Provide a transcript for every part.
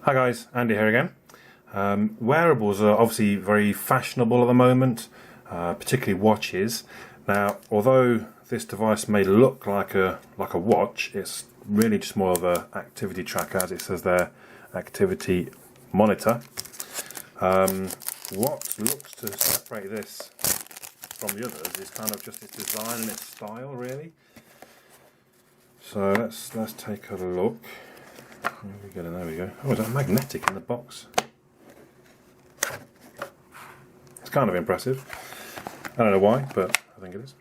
Hi guys, Andy here again. Wearables are obviously very fashionable at the moment, particularly watches. Now, although this device may look like a watch, it's really just more of an activity tracker, as it says there, activity monitor. What looks to separate this from the others is kind of just its design and its style, really. So let's take a look. There we go. Oh, is that magnetic in the box? It's kind of impressive. I don't know why, but I think it is.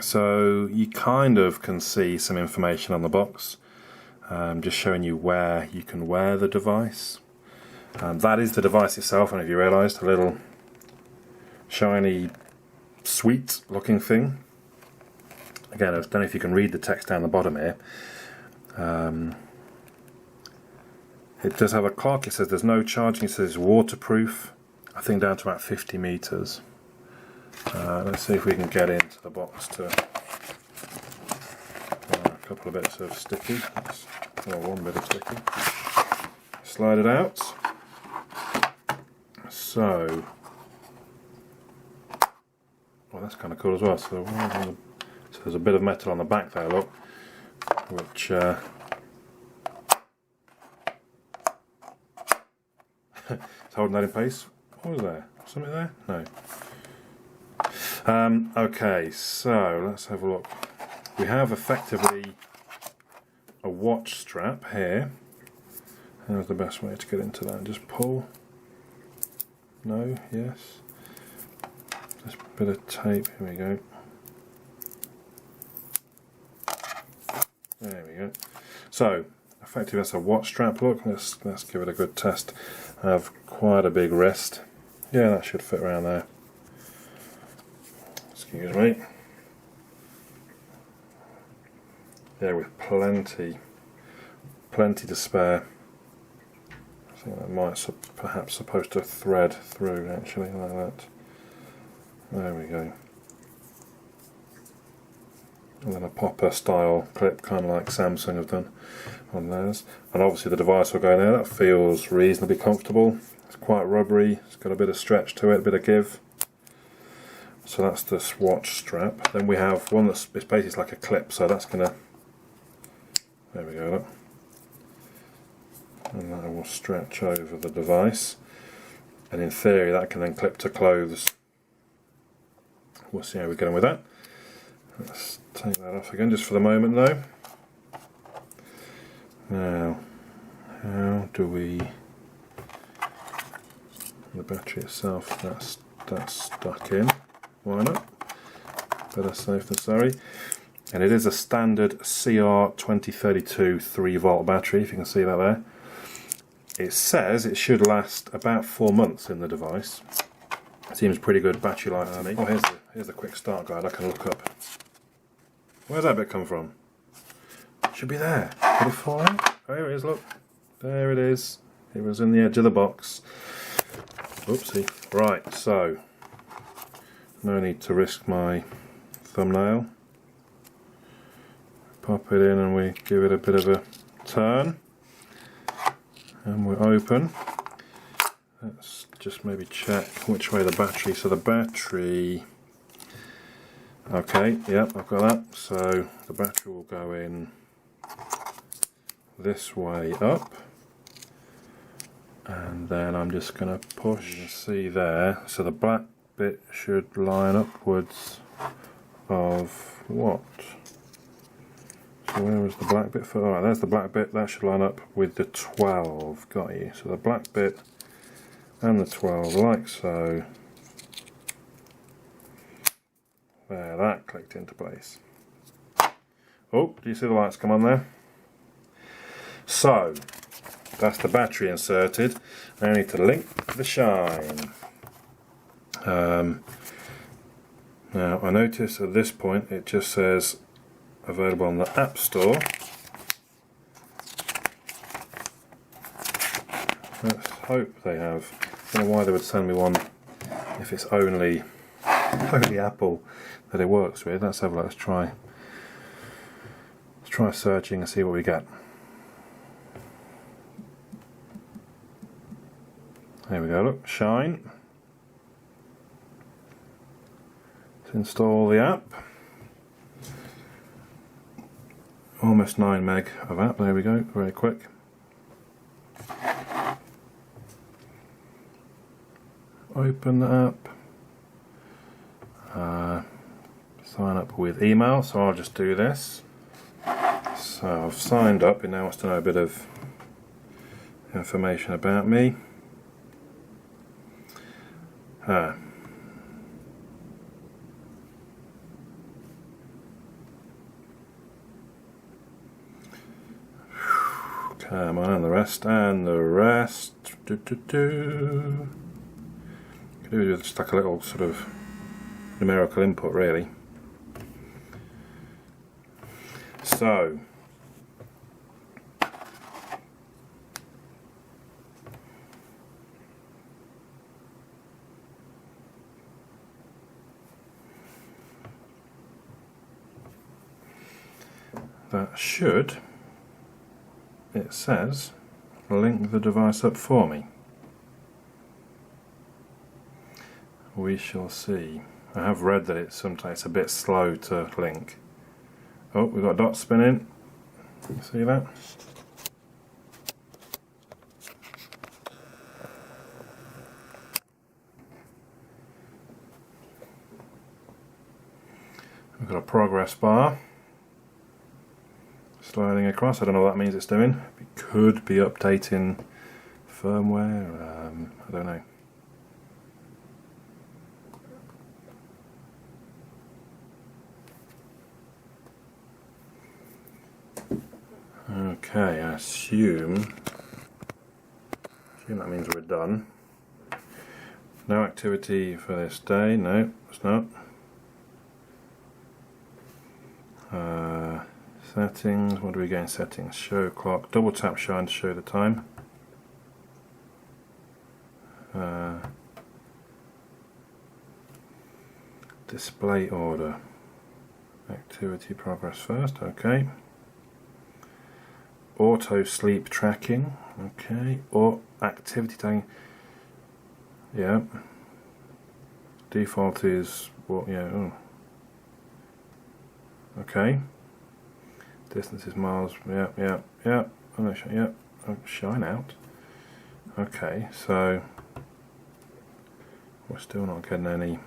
So you kind of can see some information on the box, just showing you where you can wear the device. That is the device itself, and if you realised, a little shiny, sweet looking thing. Again, I don't know if you can read the text down the bottom here. It does have a clock. It says there's no charging. It says it's waterproof. I think down to about 50 meters. Let's see if we can get into the box to a couple of bits of sticky. Well, one bit of sticky. Slide it out. So, well, that's kind of cool as well. So there's a bit of metal on the back there, look, which it's holding that in place. What was there? Something there? No. Okay, so let's have a look. We have effectively a watch strap here. How's the best way to get into that? Just pull. No, yes. Just a bit of tape. Here we go. There we go. So, effectively that's a watch strap. Look, let's give it a good test. I have quite a big wrist. Yeah, that should fit around there. Excuse me. Yeah, with plenty to spare. I think that might perhaps supposed to thread through actually, like that. There we go. And then a popper style clip, kind of like Samsung have done on theirs. And obviously the device will go in there. That feels reasonably comfortable. It's quite rubbery. It's got a bit of stretch to it, a bit of give. So that's the watch strap. Then we have one that's basically like a clip. So that's gonna. There we go. Look. And that will stretch over the device. And in theory, that can then clip to clothes. We'll see how we get on with that. Let's take that off again just for the moment though. Now, how do we... The battery itself, that's stuck in. Why not? Better safe than sorry. And it is a standard CR2032 3-volt battery, if you can see that there. It says it should last about 4 months in the device. Seems pretty good battery life to me. Oh, here's the quick start guide I can look up. Where's that bit come from? Should be there. Did it fall out? Oh, here it is, look. There it is. It was in the edge of the box. Oopsie. Right, so no need to risk my thumbnail. Pop it in and we give it a bit of a turn. And we're open. Let's just maybe check which way the battery. So the battery. Okay, yep, I've got that. So the battery will go in this way up, and then I'm just going to push. You can see there. So the black bit should line upwards of what? So where was the black bit for? Alright, there's the black bit. That should line up with the 12. Got you. So the black bit and the 12, like so. There, that clicked into place. Oh, do you see the lights come on there? So, that's the battery inserted. I need to link the shine. Now, I notice at this point it just says available on the App Store. Let's hope they have. I don't know why they would send me one if it's only Apple that it works with. Let's have a look. Let's try searching and see what we get. There we go, look, shine. Let's install the app. Almost 9 meg of app, there we go, very quick. Open the app. Sign up with email, so I'll just do this. So I've signed up, it now wants to know a bit of information about me. Come on, and the rest, Could do with just like a little sort of numerical input, really. So that should, it says, link the device up for me. We shall see. I have read that it's sometimes a bit slow to link. Oh, we've got dots spinning. See that? We've got a progress bar sliding across. I don't know what that means it's doing. It could be updating firmware. I don't know. Okay, I assume that means we're done. No activity for this day. No, it's not. Settings, what do we get in settings? Show clock, double tap shine to show the time. Display order. Activity progress first, okay. Auto sleep tracking, okay. Or activity tagging, yeah. Default is what, yeah, oh. Okay. Distance is miles, yeah. Oh, shine out. Okay, so we're still not getting any.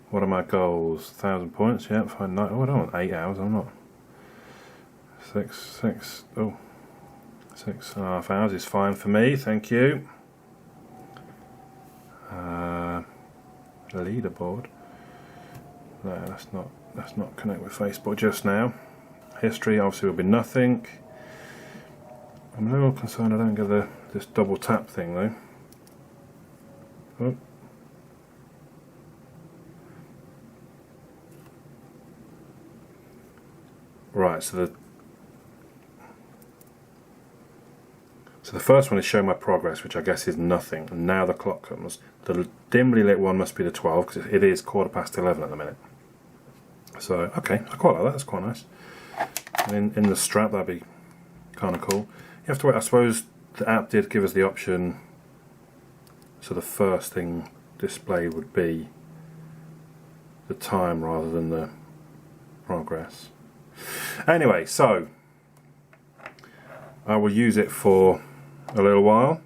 What are my goals? 1,000 points, yeah, fine. No, oh, I don't want 8 hours, I'm not. 6.5 hours is fine for me, thank you. Leaderboard. No, let's not connect with Facebook just now. History obviously will be nothing. I'm a little concerned I don't get this double tap thing though. Oh. Right, so the first one is show my progress, which I guess is nothing, and now the clock comes. The dimly lit one must be the 12 because it is 11:15 at the minute. So okay, I quite like that. That's quite nice. And in the strap, that'd be kind of cool. You have to wait. I suppose the app did give us the option. So the first thing displayed would be the time rather than the progress. Anyway, so I will use it for a little while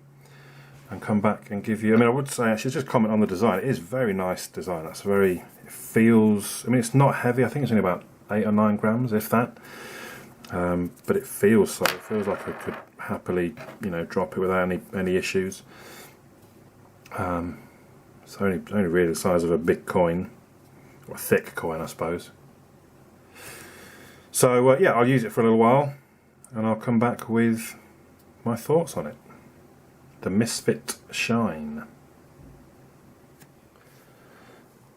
and come back and give you. I mean, I would say I should just comment on the design. It is very nice design. That's very. It feels. I mean, it's not heavy. I think it's only about 8 or 9 grams, if that. But it feels so. It feels like I could happily, drop it without any issues. It's only really the size of a big coin, or a thick coin, I suppose. So yeah, I'll use it for a little while, and I'll come back with my thoughts on it. The Misfit Shine.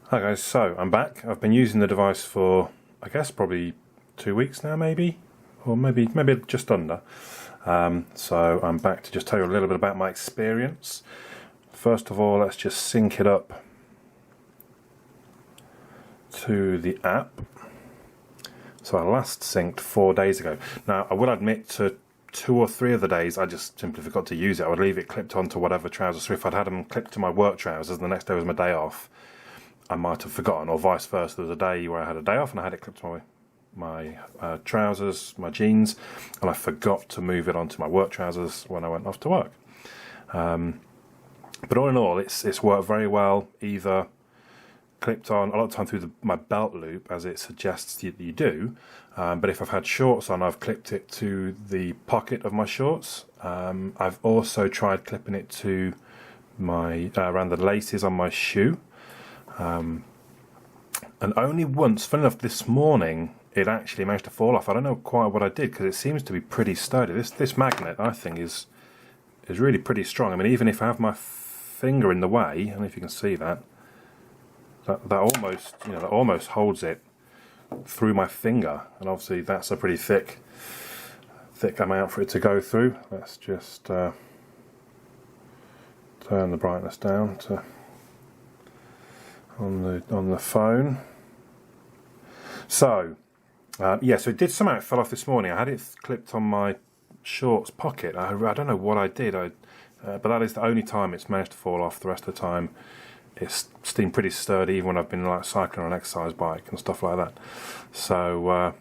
Hi guys, so I'm back. I've been using the device for, I guess, probably 2 weeks now, maybe, or maybe just under. So I'm back to just tell you a little bit about my experience. First of all, let's just sync it up to the app. So I last synced 4 days ago. Now I will admit to 2 or 3 of the days I just simply forgot to use it. I would leave it clipped onto whatever trousers. So if I'd had them clipped to my work trousers and the next day was my day off, I might have forgotten, or vice versa. There was a day where I had a day off and I had it clipped to my trousers, my jeans, and I forgot to move it onto my work trousers when I went off to work. But all in all, it's worked very well, either clipped on a lot of time through my belt loop, as it suggests you do, but if I've had shorts on, I've clipped it to the pocket of my shorts. I've also tried clipping it to my around the laces on my shoe, and only once, funny enough, this morning it actually managed to fall off. I don't know quite what I did, because it seems to be pretty sturdy. This magnet, I think, is really pretty strong. I mean, even if I have my finger in the way, I don't know if you can see that almost, that almost holds it through my finger, and obviously that's a pretty thick amount for it to go through. Let's just turn the brightness down to on the phone. So yeah, so it did somehow, it fell off this morning. I had it clipped on my shorts pocket. I don't know what I did, but that is the only time it's managed to fall off. The rest of the time it's been pretty sturdy, even when I've been like cycling on an exercise bike and stuff like that. So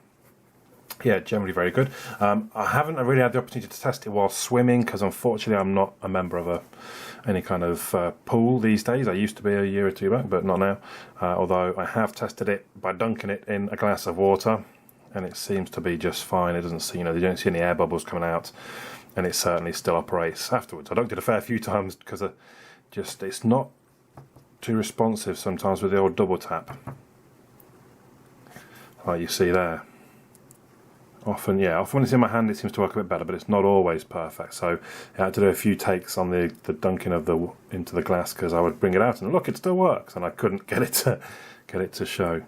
yeah, generally very good. I haven't really had the opportunity to test it while swimming, because unfortunately I'm not a member of any kind of pool these days. I used to be a year or 2 back, but not now. Although I have tested it by dunking it in a glass of water, and it seems to be just fine. It doesn't see, you don't see any air bubbles coming out, and it certainly still operates afterwards. I dunked it a fair few times because it's not too responsive sometimes with the old double tap, like you see there. Often when it's in my hand it seems to work a bit better, but it's not always perfect. So I had to do a few takes on the dunking of into the glass, because I would bring it out and look, it still works, and I couldn't get it to show.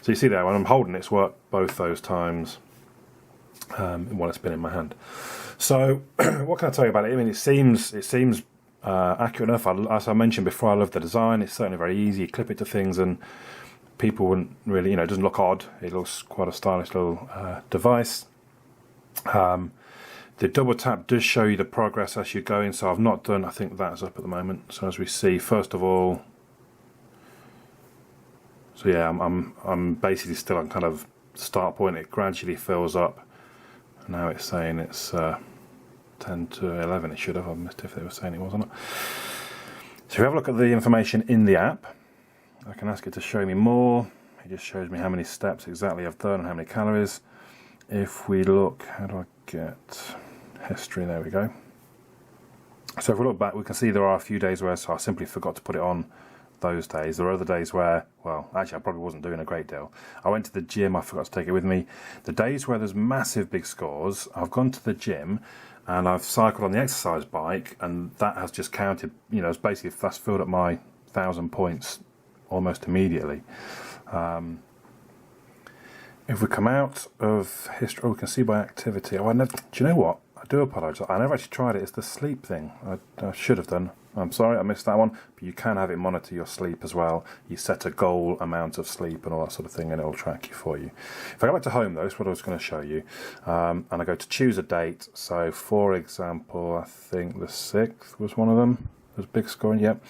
So you see there, when I'm holding it, it's worked both those times while it's been in my hand. So what can I tell you about it? I mean, it seems accurate enough. As I mentioned before, I love the design. It's certainly very easy. You clip it to things and people wouldn't really, it doesn't look odd. It looks quite a stylish little device. The double tap does show you the progress as you're going, so I've not done, I think that's up at the moment. So as we see, first of all, so yeah, I'm basically still on kind of start point. It gradually fills up. Now it's saying it's 10 to 11. It should have. I missed if they were saying it was or not. So if we have a look at the information in the app, I can ask it to show me more. It just shows me how many steps exactly I've done and how many calories. If we look, how do I get history? There we go. So if we look back, we can see there are a few days where I simply forgot to put it on those days. There are other days where, well, actually I probably wasn't doing a great deal. I went to the gym, I forgot to take it with me. The days where there's massive big scores, I've gone to the gym and I've cycled on the exercise bike, and that has just counted, it's basically, that's filled up my 1,000 points almost immediately. If we come out of history, we can see by activity. Do you know what? I do apologise. I never actually tried it. It's the sleep thing. I should have done. I'm sorry, I missed that one. But you can have it monitor your sleep as well. You set a goal amount of sleep and all that sort of thing, and it'll track you for you. If I go back to home, though, that's what I was going to show you. And I go to choose a date. So, for example, I think the 6th was one of them. There's big scoring, yep.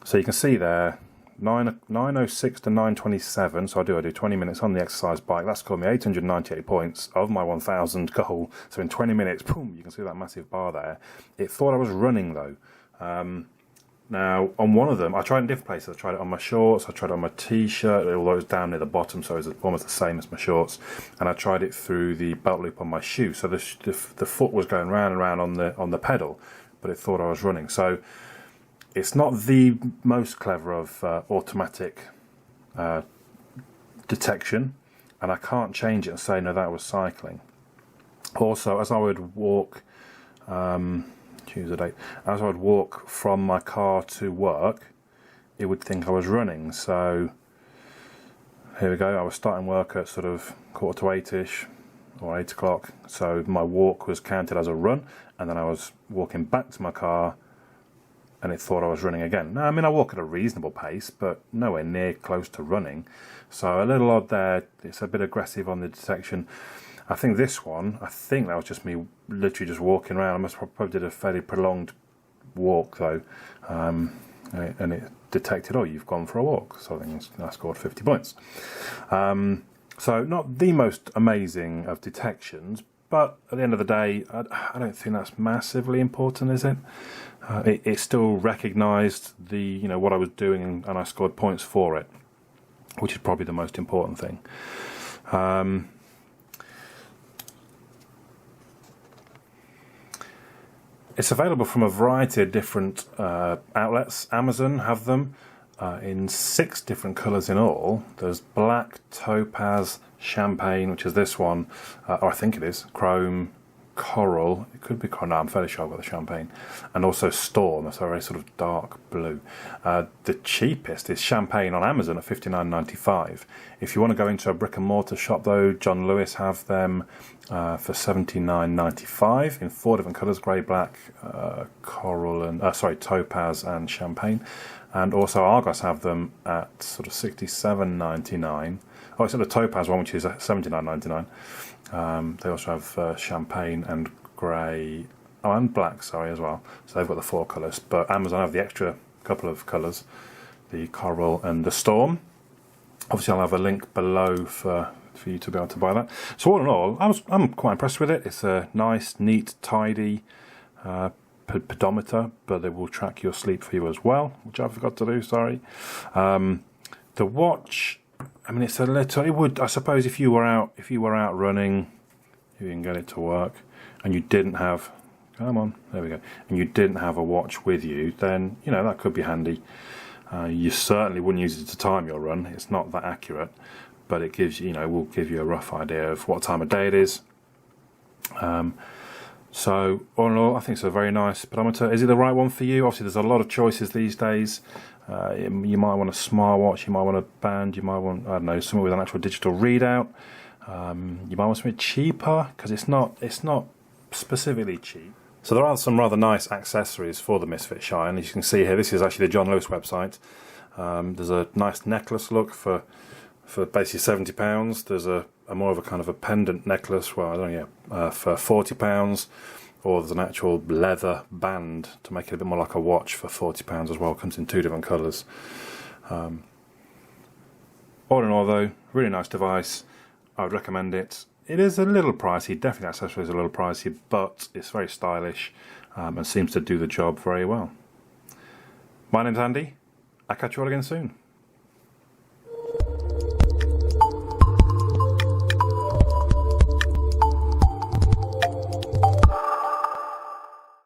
So you can see there, 9:06 to 9:27. So I do 20 minutes on the exercise bike. That's scored me 898 points of my 1,000 goal. So in 20 minutes, boom, you can see that massive bar there. It thought I was running though. Now on one of them, I tried in different places. I tried it on my shorts, I tried it on my t-shirt, although it was down near the bottom, so it was almost the same as my shorts. And I tried it through the belt loop on my shoe. So the foot was going round and round on the pedal, but it thought I was running. So it's not the most clever of automatic detection, and I can't change it and say, no, that was cycling. Also, as I would walk, choose a date, as I would walk from my car to work, it would think I was running. So here we go, I was starting work at sort of 7:45ish or 8 o'clock, so my walk was counted as a run, and then I was walking back to my car and it thought I was running again. Now, I mean, I walk at a reasonable pace, but nowhere near close to running. So a little odd there. It's a bit aggressive on the detection. I think this one, I think that was just me literally just walking around. I must probably did a fairly prolonged walk though, and it detected, oh, you've gone for a walk. So I think I scored 50 points. So not the most amazing of detections, but at the end of the day, I don't think that's massively important, is it? It still recognised the what I was doing, and I scored points for it, which is probably the most important thing. It's available from a variety of different outlets. Amazon have them in 6 different colours in all. There's black, topaz, champagne, which is this one, or I think it is, chrome, coral, it could be coral, no, I'm fairly sure I've got the champagne, and also storm, that's a very sort of dark blue. The cheapest is champagne on Amazon at $59.95. If you want to go into a brick and mortar shop though, John Lewis have them for $79.95 in 4 different colours, grey, black, coral, and topaz and champagne. And also Argos have them at sort of $67.99. Oh, it's got the topaz one, which is $79.99. They also have champagne and grey, and black, sorry, as well. So they've got the 4 colours. But Amazon have the extra couple of colours, the coral and the storm. Obviously, I'll have a link below for you to be able to buy that. So all in all, I'm quite impressed with it. It's a nice, neat, tidy pedometer, but it will track your sleep for you as well, which I forgot to do. Sorry. The watch, I mean, it's a little. It would, I suppose, if you were out running, you can get it to work, and you didn't have. Come on, there we go. And you didn't have a watch with you, then that could be handy. You certainly wouldn't use it to time your run. It's not that accurate, but it gives will give you a rough idea of what time of day it is. So all in all, I think it's a very nice pedometer. Is it the right one for you? Obviously, there's a lot of choices these days. You might want a smartwatch, you might want a band, you might want, I don't know, something with an actual digital readout. You might want something cheaper, because it's not specifically cheap. So there are some rather nice accessories for the Misfit Shine. As you can see here, this is actually the John Lewis website. There's a nice necklace look for basically £70. There's a more of a kind of a pendant necklace, well, I don't know, for £40. Or there's an actual leather band to make it a bit more like a watch for £40 as well. It comes in 2 different colours. All in all though, really nice device. I would recommend it. It is a little pricey, definitely the accessory is a little pricey, but it's very stylish and seems to do the job very well. My name's Andy. I'll catch you all again soon.